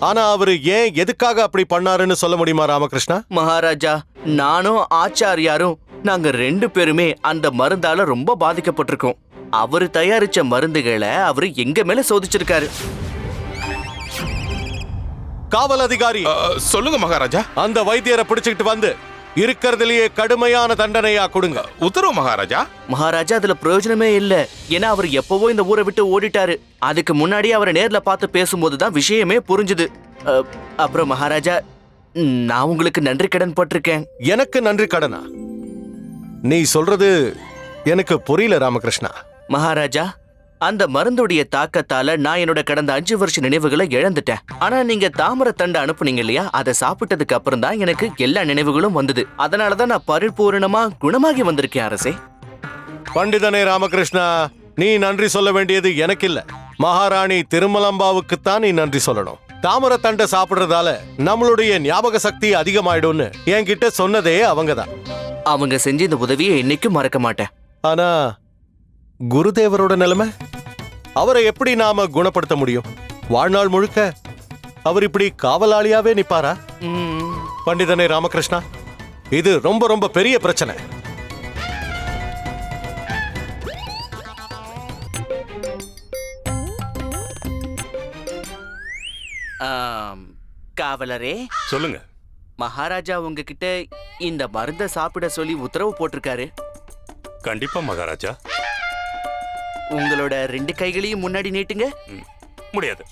ஆனா அவரு ஏன் எதுக்காக அப்படி பண்ணாருன்னு சொல்ல முடியுமா ராமகிருஷ்ணா? மகாராஜா, நானும் ஆச்சாரியாரும் நாங்க 2 பேருமே அந்த மருந்தால ரொம்ப பாதிக்கப்பட்டிருக்கோம். அவரு தயாரிச்ச மருந்துகளை அவரு எங்க மேல சோதிச்சிருக்காரு. காவல் அதிகாரி, சொல்லுங்க மகாராஜா. அந்த வைத்தியரை பிடிச்சிட்டு வந்து இருக்கிறதுலயே கடுமையான தண்டனையா கொடுங்க. உத்தரவு மகாராஜா. மகாராஜா, அதுல பிரயோஜனமே இல்ல. ஏன்னா அவர் எப்பவோ இந்த ஊரை விட்டு ஓடிட்டாரு. அதுக்கு முன்னாடி அவரை நேர்ல பார்த்து பேசும்போதுதான் விஷயமே புரிஞ்சுது. அப்புறம் மகாராஜா, நான் உங்களுக்கு நன்றி கடன் பட்டிருக்கேன். எனக்கு நன்றி கடனா? நீ சொல்றது எனக்கு புரியல ராமகிருஷ்ணா. மகாராஜா, அந்த மருந்துடைய தாக்கத்தால நான் என்னோட கடந்த 5 வருஷ நினைவுகளை இழந்துட்டேன். ஆனா நீங்க தாமரை தண்டை அனுப்புனீங்க இல்லையா, அதை சாப்பிட்டதுக்கு அப்புறம் தான் எனக்கு எல்லா நினைவுகளும் வந்தது. அதனாலதான் நான் பரிபூரணமா குணமாகி வந்திருக்கேன் அரசே. பண்டிதனே ராமகிருஷ்ணா, நீ நன்றி சொல்ல வேண்டியது எனக்கு இல்ல, மகாராணி திருமலம்பாவுக்குத்தான் நீ நன்றி சொல்லணும். தாமரை தண்டை சாப்பிடுறதால நம்மளுடைய ஞாபக சக்தி அதிகமாயிடும்னு என்கிட்ட சொன்னதே அவங்கதான். அவங்க செஞ்ச இந்த உதவியை என்னைக்கும் மறக்க மாட்டேன். ஆனா குருதேவரோட நிலைமை, அவரை எப்படி நாம குணப்படுத்த முடியும்? வாழ்நாள் முழுக்க அவர் இப்படி காவலாளியாவே நிப்பாரா? பண்டிதனே ராமகிருஷ்ணா, இது ரொம்ப ரொம்ப பெரிய பிரச்சனை. காவலரே, சொல்லுங்க. மகாராஜா உங்ககிட்ட இந்த மருந்தை சாப்பிட சொல்லி உத்தரவு போட்டிருக்காரு. கண்டிப்பா மகாராஜா. உங்களோட 2 கைகளையும் முன்னாடி நீட்டுங்க. முடியாது.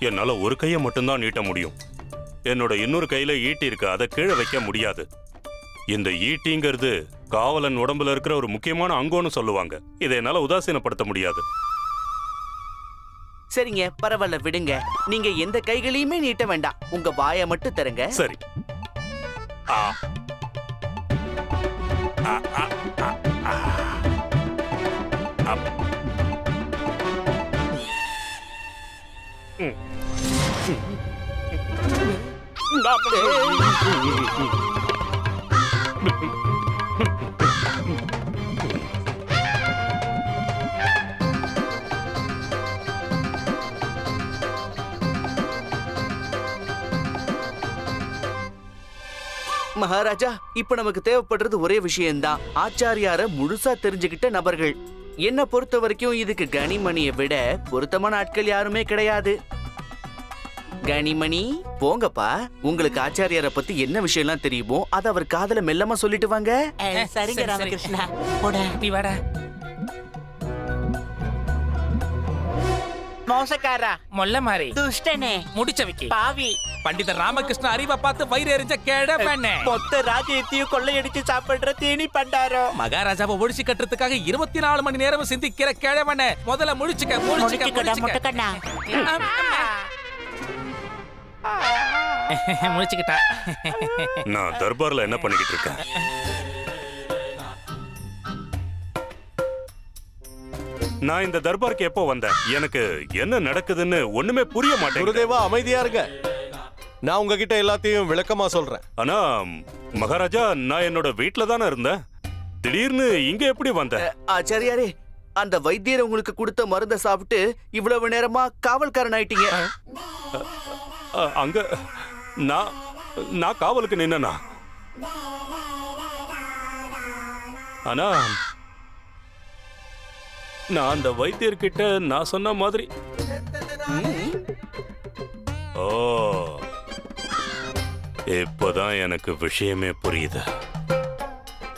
என்னால ஒரு கையை மட்டும்தான் நீட்ட முடியும். என்னோட இன்னொரு கையில ஈட்டி இருக்கு, அதை கீழே வைக்க முடியாது. இந்த ஈட்டிங்கிறது காவலன் உடம்புல இருக்கிற ஒரு முக்கியமான அங்கம்னு சொல்லுவாங்க. இதை என்னால உதாசீனப்படுத்த முடியாது. சரிங்க, பரவாயில்ல, விடுங்க. நீங்க எந்த கைகளையுமே நீட்ட வேண்டாம், உங்க வாயை மட்டும் தருங்க. சரி. ஆ. ஆ, ஆ, ஆ, ஆ. அப். மகாராஜா, இப்ப நமக்கு தேவைப்படுறது ஒரே விஷயம்தான், ஆச்சாரியார முழுசா தெரிஞ்சுக்கிட்ட நபர்கள். என்ன பொறுத்த வரைக்கும் இதுக்கு கனிமணியை விட பொருத்தமான ஆட்கள் யாருமே கிடையாது. கனிமணி, போங்கப்பா. உங்களுக்கு ஆச்சாரியார பத்தி என்ன விஷயம்லாம் தெரியுமோ அதை அவர் காதுல மெல்லமா சொல்லிட்டு வாங்க. சரிங்க ராமகிருஷ்ணா. நீ வாடா. மோசக்காரா, மொல்ல மாறி, துஷ்டனே, முடிச்ச வைக்கி, பாவி, பண்டித ராமகிருஷ்ண அறிவை பார்த்து வயிறு எறிஞ்ச கேடவனே, மொத்த ராஜ்யத்தையும் கொள்ளையடிச்சு சாப்பிடுற தீனி பண்டாரோ, மகாராஜாவை ஒழிச்சு கட்டுறதுக்காக 24 மணி நேரம் சிந்திக்கிற கேழவனே, முதல்ல முழிச்சுக்க. முழுச்சுக்கண்ணா. முழிச்சுக்கிட்டா. நான் தர்பார்ல என்ன பண்ணிக்கிட்டு இருக்கேன்? நான் இந்த தர்பாருக்கு எப்போ வந்தேன்? எனக்கு என்ன நடக்குதுன்னு ஒண்ணுமே புரிய மாட்டேங்குது. குருதேவா, அமைதியா இருங்க. நான் உங்ககிட்ட எல்லாத்தையும் விளக்கமா சொல்றேன். ஆனா மகாராஜா, நான் என்னோட வீட்ல தானே இருந்தேன். திடீர்னு இங்க எப்படி வந்தேன்? ஆச்சாரியாரே, அந்த வைத்தியர் உங்களுக்கு கொடுத்த மருந்தை சாப்பிட்டு இவ்வளவு நேரமா காவல்காரன் ஆயிட்டீங்க. அங்க நான் காவலுக்கு நின்னா. ஆனா நான் அந்த வைத்தியர்கிட்ட நான் சொன்ன மாதிரி. ஓ, இப்பதான் எனக்கு விஷயமே புரியுது.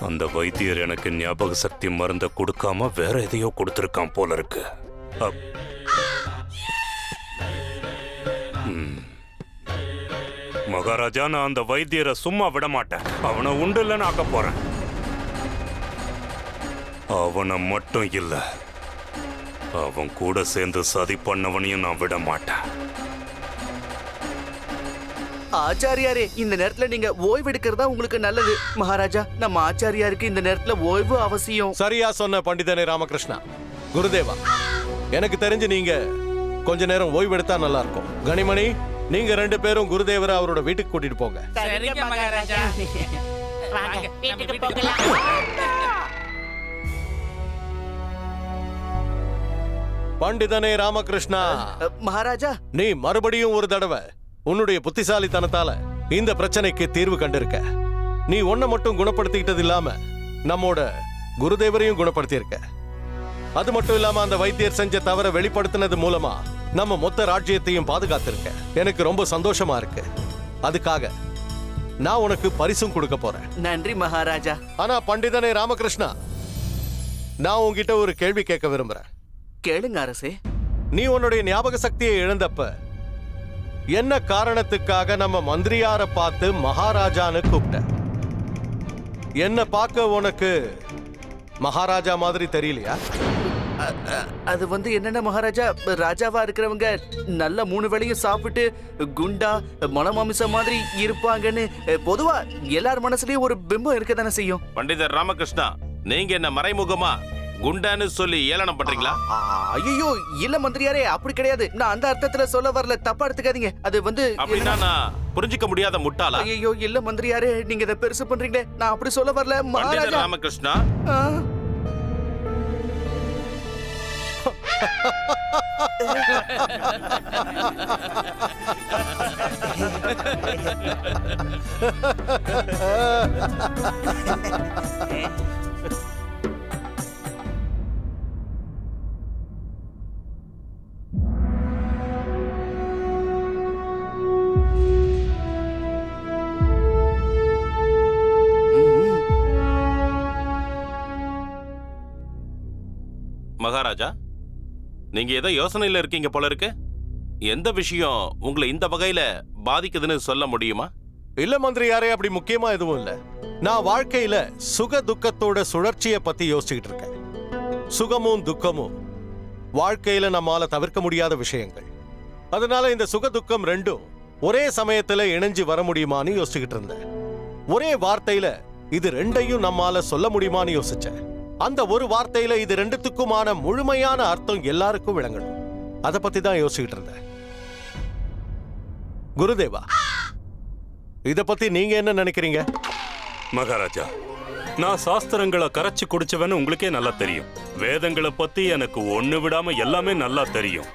அந்த வைத்தியர் எனக்கு ஞாபக சக்தி மருந்த கொடுக்காம வேற எதையோ கொடுத்திருக்கான் போல இருக்கு. மகாராஜா, நான் அந்த வைத்தியரை சும்மா விட மாட்டேன். அவனை உண்டு இல்லைன்னு ஆக்க போறேன். அவனை மட்டும் இல்ல, அவன் கூட சேர்ந்து சதி பண்ணவனையும் நான் விட மாட்டேன். ஆச்சாரியாரே, இந்த நேரத்துல நீங்க ஓய்வு எடுக்கிறதா உங்களுக்கு நல்லது. மகாராஜா, நம்ம ஆச்சாரியாருக்கு இந்த நேரத்துல ஓய்வு அவசியம். சரியா சொன்ன பண்டிதனே ராமகிருஷ்ணா. குருதேவா, எனக்கு தெரிஞ்சு நீங்க கொஞ்ச நேரம் ஓய்வு எடுத்தா நல்லா இருக்கும். கனிமணி, நீங்க 2 பேரும் குருதேவரை அவரோட வீட்டுக்கு கூட்டிட்டு போங்க. சரிங்க மகாராஜா. வாங்க, வீட்டுக்கு போகலாம். பண்டிதனே ராமகிருஷ்ணா, மகாராஜா, நீ மறுபடியும் ஒரு தடவை உன்னுடைய புத்திசாலித்தனத்தால இந்த பிரச்சனைக்கு தீர்வு கண்டிருக்க. நீ ஒன்ன மட்டும் குணப்படுத்திக்கிட்டது இல்லாம நம்மோட குருதேவரையும் குணப்படுத்தியிருக்க. அது மட்டும் இல்லாம அந்த வைத்தியர் செஞ்ச தவற வெளிப்படுத்தினது மூலமா நம்ம மொத்த ராஜ்யத்தையும் பாதுகாத்திருக்க. எனக்கு ரொம்ப சந்தோஷமா இருக்கு. அதுக்காக நான் உனக்கு பரிசும் கொடுக்க போறேன். நன்றி மகாராஜா. ஆனா பண்டிதனே ராமகிருஷ்ணா, நான் உன்கிட்ட ஒரு கேள்வி கேட்க விரும்புறேன். கேளுங்க அரசே. நீ உன்னுடைய ஞாபக சக்தியை இழந்தப்ப என்ன காரணத்துக்காக நம்ம மந்திரியார பார்த்து மகாராஜான்னு கூப்பிட்ட? என்ன பார்க்க உனக்கு மகாராஜா மாதிரி தெரியலையா? அது வந்து என்னன்னா மகாராஜா, ராஜாவா இருக்கிறவங்க நல்ல 3 வேளையும் சாப்பிட்டு குண்டா மனமாமிசம் மாதிரி இருப்பாங்கன்னு பொதுவா எல்லார் மனசுலயும் ஒரு பிம்பம் இருக்க தானே செய்யும். பண்டிதர் ராமகிருஷ்ணா, நீங்க என்ன மறைமுகமா குண்டான்னு சொல்லி ஏளனம் பண்றீங்களா? ஐயோ இல்ல மந்திரியாரே, அப்படி கிடையாது. நான் அந்த அர்த்தத்துல சொல்ல வரல, தப்பா எடுத்துக்காதீங்க. அது வந்து அப்படின்னா நான் புரிஞ்சுக்க முடியாத முட்டாளா? ஐயோ இல்ல மந்திரியாரே, நீங்க இதை பெருசு பண்றீங்களே. நான் அப்படி சொல்ல வரல பண்டிதர் மகாராஜா. ராமகிருஷ்ணா, ஆ. மகாராஜா, நீங்க ஏதோ யோசனையில இருக்கீங்க போல இருக்கு. எந்த விஷயம் உங்களை இந்த வகையில பாதிக்குதுன்னு சொல்ல முடியுமா? இல்ல மந்திரியாரே, அப்படி முக்கியமா எதுவும் இல்ல. நான் வாழ்க்கையில சுக துக்கத்தோட சுழற்சியை பத்தி யோசிச்சுக்கிட்டு இருக்கேன். சுகமும் துக்கமும் வாழ்க்கையில நம்மால தவிர்க்க முடியாத விஷயங்கள். அதனால இந்த சுக துக்கம் ரெண்டும் ஒரே சமயத்துல இணைஞ்சு வர முடியுமான்னு யோசிச்சுக்கிட்டு இருந்தேன். ஒரே வார்த்தையில இது ரெண்டையும் நம்மால சொல்ல முடியுமான்னு யோசிச்சேன். அந்த ஒரு வார்த்தையில இது ரெண்டுத்துக்குமான முழுமையான அர்த்தம் எல்லாருக்கும் விளங்கணும். அதை பத்தி தான் யோசிச்சுக்கிட்டு இருந்தேன். குருதேவா, இத பத்தி நீங்க என்ன நினைக்கிறீங்க? மகாராஜா, நான் சாஸ்திரங்களை கரைச்சு குடிச்சவன்னு உங்களுக்கே நல்லா தெரியும். வேதங்களை பத்தி எனக்கு ஒண்ணு விடாம எல்லாமே நல்லா தெரியும்.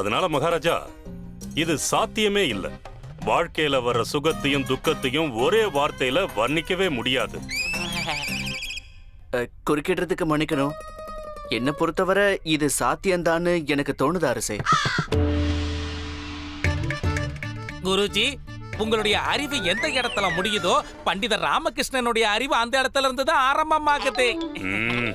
அதனால மகாராஜா, இது சாத்தியமே இல்லை. வாழ்க்கையில வர்ற சுகத்தையும் துக்கத்தையும் ஒரே வார்த்தையில வர்ணிக்கவே முடியாது. குறுக்கிடுறதுக்கு மன்னிக்கணும். என்ன பொறுத்தவரை இது சாத்தியம்தான்னு எனக்கு தோணுது அரசே. குருஜி, உங்களுடைய அறிவு எந்த இடத்துல முடியுதோ பண்டிதர் ராமகிருஷ்ணனுடைய அறிவு அந்த இடத்துல இருந்து தான் ஆரம்பமாகுது. ம்.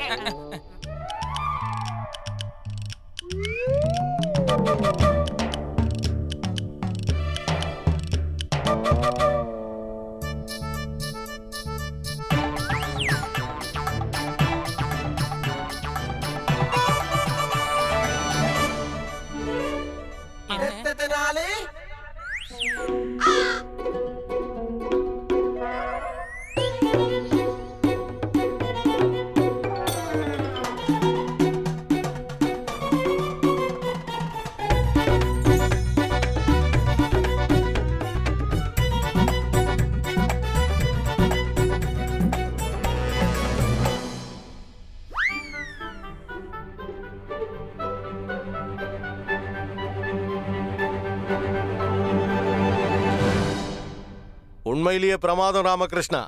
உண்மையிலேயே பிரமாதம் ராமகிருஷ்ணா.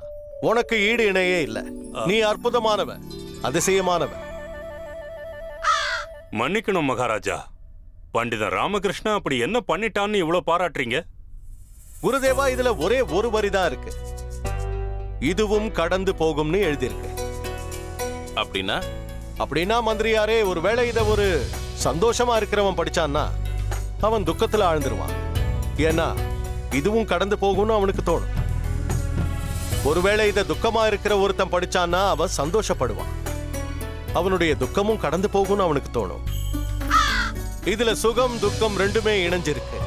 உனக்கு ஈடு இணையே இல்ல. நீ அற்புதமானவன், அதிசயமானவன். மன்னிக்கணும் மகாராஜா, பண்டிதர் ராமகிருஷ்ணா அப்படி என்ன பண்ணிட்டான்னு இவ்வளவு பாராட்டுறீங்க? குருதேவா, இதுல ஒரே ஒரு வரிதான் இருக்கு. இதுவும் கடந்து போகும்னு எழுதியிருக்கு. அப்படின்னா மந்திரியாரே, ஒருவேளை இத ஒரு சந்தோஷமா இருக்கிறவன் படிச்சான்னா அவன் துக்கத்துல ஆழ்ந்துருவான். ஏன்னா இதுவும் கடந்து போகும்னு அவனுக்கு தோணும். ஒருவேளை இத துக்கமா இருக்கிற ஒருத்தன் படிச்சான்னா அவன் சந்தோஷப்படுவான். அவனுடைய துக்கமும் கடந்து போகும்னு அவனுக்கு தோணும். இதுல சுகம் துக்கம் ரெண்டுமே இணைஞ்சிருக்கு.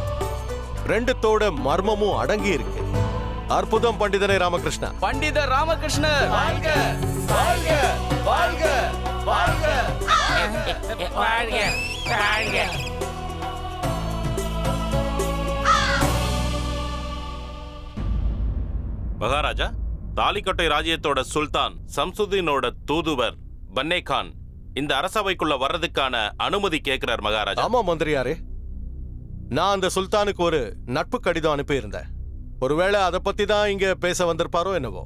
ரெண்டுத்தோட மர்மமும் அடங்கி இருக்கு. அற்புதம் பண்டிதனே ராமகிருஷ்ணா. பண்டிதர் ராமகிருஷ்ணர் வாழ்க வாழ்க வாழ்க வாழ்க. வாழ்க, வாழ்க. மகாராஜா, தாலிக்கோட்டை ராஜ்யத்தோட சுல்தான் சம்சுதீனோட தூதுவர் பன்னே கான் இந்த அரசவைக்குள்ள வர்றதுக்கான அனுமதி கேட்கிறார் மகாராஜா. ஆமா மந்திரியாரே, நான் அந்த சுல்தானுக்கு ஒரு நட்பு கடிதம் அனுப்பியிருந்தேன். ஒருவேளை அதை பத்தி தான் இங்க பேச வந்திருப்பாரோ என்னவோ.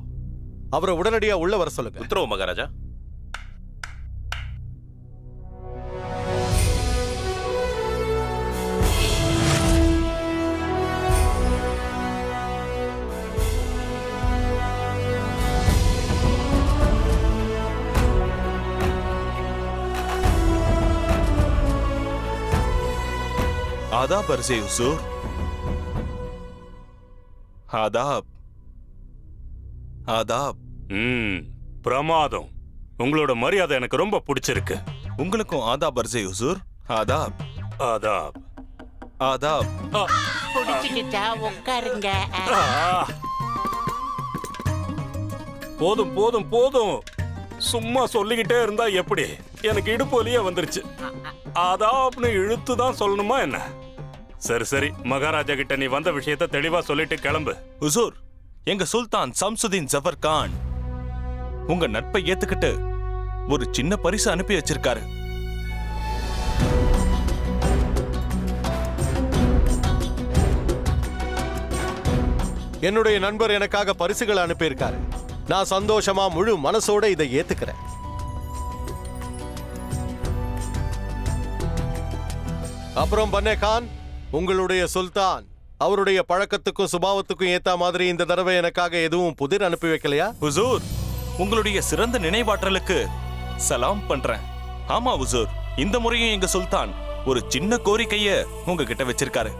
அவரை உடனடியா உள்ள வர சொல்லுங்க. உத்தரவு மகாராஜா. आदाब अर्ज़े हुज़ूर। आदाब आदाब। பிரமாதம். உங்களோட மரியாதை எனக்கு ரொம்ப பிடிச்சிருக்கு. உங்களுக்கும் ஆதாப் अर्ज़े हुज़ूर। आदाब ஆதாப். आदाब। புடிச்சுக்கிட்டா உட்காருங்க. போதும் போதும் போதும், சும்மா சொல்லிக்கிட்டே இருந்தா எப்படி? எனக்கு இடுப்பு வலியே வந்துருச்சு. ஆதாப்னு இழுத்து தான் சொல்லணுமா என்ன? சரி சரி, மகாராஜா கிட்ட நீ வந்த விஷயத்தை தெளிவா சொல்லிட்டு கிளம்பு. हुज़ूर, எங்க சுல்தான் சம்சுதீன் ஜஃபர் கான் உங்க நட்பை ஏத்துக்கிட்டு ஒரு சின்ன பரிசு அனுப்பி வச்சிருக்காரு. என்னுடைய நண்பர் எனக்காக பரிசுகள் அனுப்பியிருக்காரு. நான் சந்தோஷமா முழு மனசோட இதை ஏத்துக்கிறேன். அப்புறம் பன்னே கான், உங்களுடைய சுல்தான் அவருடைய பழக்கத்துக்கும் சுபாவத்துக்கும் ஏத்த மாதிரி இந்த தடவை எனக்காக எதுவும் புதிர் அனுப்பி வைக்கலையா? हुज़ूर, உங்களுடைய சிறந்த நினைவாற்றலுக்கு சலாம் பண்றேன். ஆமா हुज़ूर, இந்த முறையும் எங்க சுல்தான் ஒரு சின்ன கோரிக்கைய உங்ககிட்ட வச்சிருக்காரு.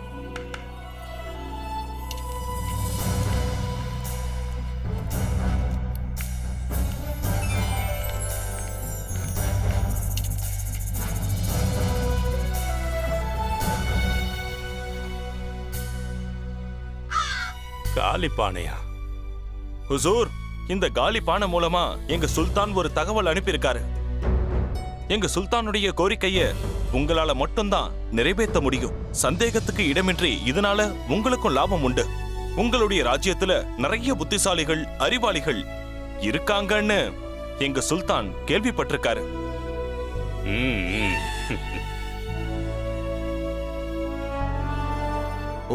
காலி பானையா? हुज़ूर, இந்த காலி பானை மூலமா எங்க சுல்தான் ஒரு தகவல் அனுப்பியிருக்காரு. எங்க சுல்தானுடைய கோரிக்கைய உங்களால மட்டும்தான் நிறைவேற்ற முடியும். சந்தேகத்துக்கு இடமின்றி இதனால உங்களுக்கும் லாபம் உண்டு. உங்களுடைய ராஜ்யத்துல நிறைய புத்திசாலிகள், அறிவாளிகள் இருக்காங்கன்னு எங்க சுல்தான் கேள்விப்பட்டிருக்காரு.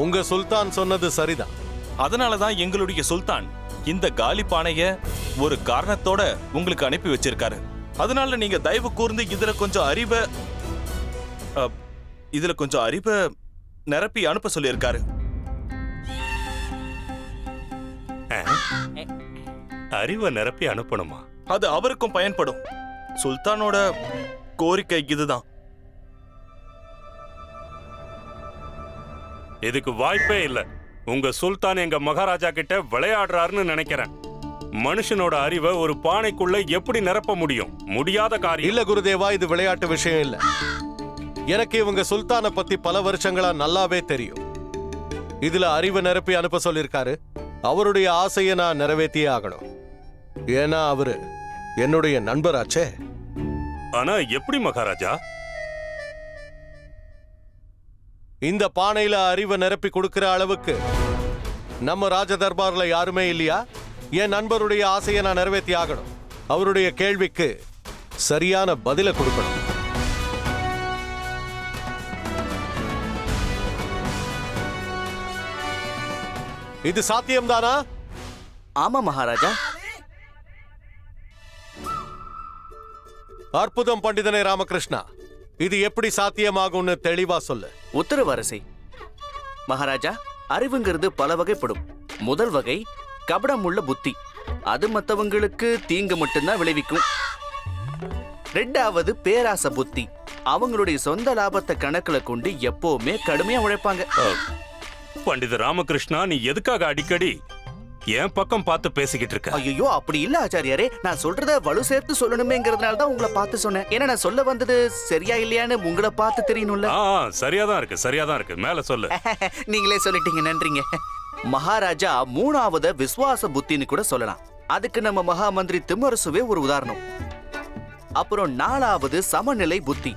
உங்க சுல்தான் சொன்னது சரிதான். அதனாலதான் எங்களுடைய சுல்தான் இந்த காலி பானைய ஒரு காரணத்தோட உங்களுக்கு அனுப்பி வச்சிருக்காரு. அதனால நீங்க தயவு கூர்ந்து இதுல கொஞ்சம் அறிவை நிரப்பி அனுப்ப சொல்லியிருக்காரு. அறிவை நிரப்பி அனுப்பணுமா? அது அவருக்கும் பயன்படும். சுல்தானோட கோரிக்கை இதுதான். இதுக்கு வாய்ப்பே இல்ல. உங்க சுல்தான் எங்க மகாராஜா கிட்ட விளையாடுறாருன்னு நினைக்கிறேன். மனுஷனோட அறிவை ஒரு பானைக்குள்ள எப்படி நிரப்ப முடியும்? முடியாத காரியம். இல்ல குருதேவா, இது விளையாட்டு விஷயம் இல்ல. எனக்கு இவங்க சுல்தானை பத்தி பல வருஷங்களா நல்லாவே தெரியும். இதுல அறிவை நிரப்பி அனுப்ப சொல்லிருக்காரு. அவருடைய ஆசையை நான் நிறைவேற்றியே ஆகணும். ஏன்னா அவரு என்னுடைய நண்பராச்சே. ஆனா எப்படி மகாராஜா? இந்த பானையில அறிவை நிரப்பி கொடுக்கிற அளவுக்கு நம்ம ராஜ தர்பார்ல யாருமே இல்லையா? என் நண்பருடைய ஆசையை நான் நிறைவேற்றி ஆகணும். அவருடைய கேள்விக்கு சரியான பதில கொடுக்கணும். இது சாத்தியம்தானா? ஆமா மகாராஜா. அற்புதம் பண்டிதனே ராமகிருஷ்ணா, இது எப்படி சாத்தியமாகும்னு தெளிவா சொல்லு. உத்தரவு அரசே. மகாராஜா, அறிவுங்கிறது பல வகைப்படும். முதல் வகை கபடம் உள்ள புத்தி. அது மத்தவங்களுக்கு தீங்கு மட்டும்தான் விளைவிக்கும். ரெண்டாவது பேராச புத்தி. அவங்களுடைய சொந்த லாபத்தை கணக்குல கொண்டு எப்பவுமே கடுமையா உழைப்பாங்க. பண்டித ராமகிருஷ்ணா, நீ எதுக்காக அடிக்கடி என் பக்கம் பார்த்து பேசிக்கிட்டு இருக்க? ஐயோ, அப்படி இல்ல ஆச்சாரியாரே. நான் சொல்றத வலு சேர்த்து சொல்லணுமேங்கிறதுனால தான் உங்களை பார்த்து சொன்னேன். ஏன்னா நான் சொல்ல வந்தது சரியா இல்லையான்னு உங்களை பார்த்து தெரியணும்ல. சரியாதான் இருக்கு, சரியாதான் இருக்கு. மேல சொல்லு. நீங்களே சொல்லிட்டீங்க, நன்றிங்க. மகாராஜா மூணாவது விசுவாச புத்தின்னு கூட சொல்லலாம். அதுக்கு நம்ம மகா மந்திரி திம்மரசுவே ஒரு உதாரணம். அப்புறம் நாலாவது சமநிலை புத்தி.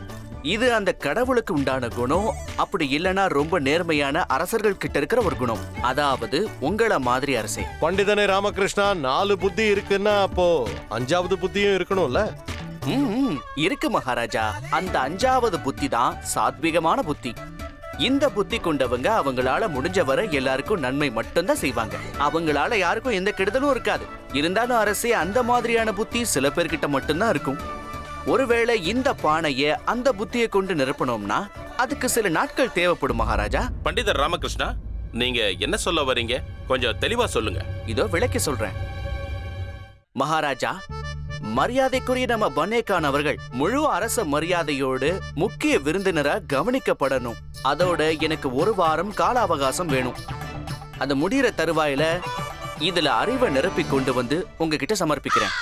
இது அந்த கடவுளுக்கு உண்டான குணம். அப்படி இல்லனா ரொம்ப நேர்மையான அரசர்கள் கிட்ட இருக்கிற ஒரு குணம். அதாவது உங்கள மாதிரி அரசே. பண்டிதனே ராமகிருஷ்ணா, 4 புத்தி இருக்குன்னா அப்போ 5வது புத்தியும் இருக்கணும்ல? இருக்கு மகாராஜா. அந்த 5வது புத்தி தான் சாத்விகமான புத்தி. இந்த புத்தி கொண்டவங்க அவங்களால முடிஞ்ச வரை எல்லாருக்கும் நன்மை மட்டும்தான் செய்வாங்க. அவங்களால யாருக்கும் எந்த கெடுதலும் இருக்காது. இருந்தாலும் அரசே, அந்த மாதிரியான புத்தி சில பேர்கிட்ட மட்டும்தான் இருக்கும். ஒருவேளை இந்த பானைய அந்த புத்தியை கொண்டு நிரப்பணும்னா அதுக்கு சில நாட்கள் தேவைப்படும் மகாராஜா. பண்டிதர் ராமகிருஷ்ணா, நீங்க என்ன சொல்ல வரீங்க? கொஞ்சம் தெளிவா சொல்லுங்க. இதோ விளக்கி சொல்றேன் மகாராஜா. மரியாதைக்குரிய நம்ம பனேகான் அவர்கள் முழு அரச மரியாதையோடு முக்கிய விருந்தினரா கவனிக்கப்படணும். அதோட எனக்கு 1 வாரம் கால அவகாசம் வேணும். அந்த முடிகிற தருவாயில இதுல அறிவை நிரப்பி கொண்டு வந்து உங்ககிட்ட சமர்ப்பிக்கிறேன்.